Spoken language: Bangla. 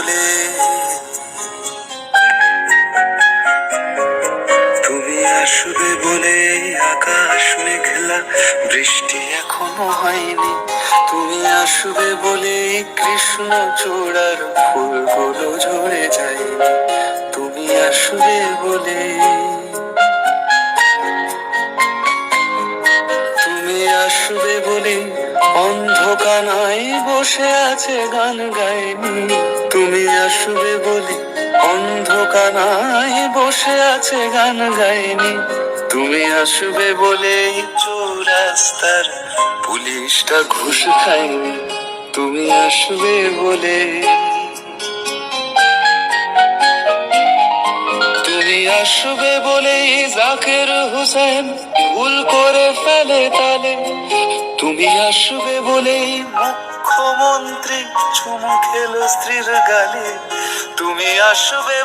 বলে, তুমি আসবে বলে আকাশ মেঘলা, বৃষ্টি এখনো হয়নি। তুমি আসবে বলে কৃষ্ণ চূড়ার ফুলগুলো ঝরে যায়নি। তুমি আসবে বলে, তুমি আসবে বলে অন্ধকানায় বসে আছে গান গায়নি। তুমি আসবে বলে অন্ধকানায় বসে আছে গান গায়নি। তুমি আসবে বলে চৌরাস্তার পুলিশটা ঘুষ খায়নি। তুমি আসবে বলে, তুমি আসবে বলে জাকির হোসেন ভুল করে ফেলে তালে। তুমি আসবে বলে মুখ্যমন্ত্রী চুমু খেলো স্ত্রীর গালে। তুমি আসবে